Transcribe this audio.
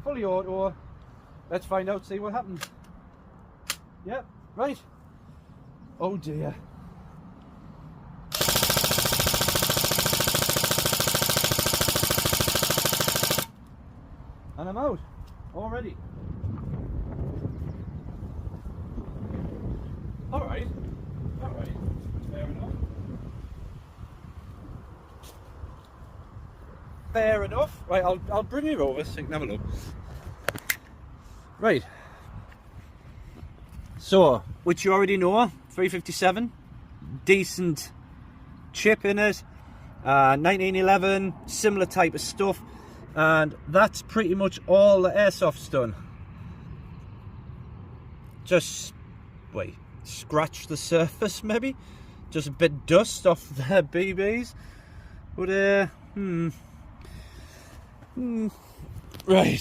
fully auto. Let's find out, see what happens. Yep, right. Oh dear. And I'm out already. Alright, fair enough. Fair enough. Right, I'll bring you over so you can have a look. Right. So, which you already know, 357, decent chip in it, 1911, similar type of stuff, and that's pretty much all the airsoft's done. Just, wait, scratch the surface maybe, just a bit dust off the BBs, but right.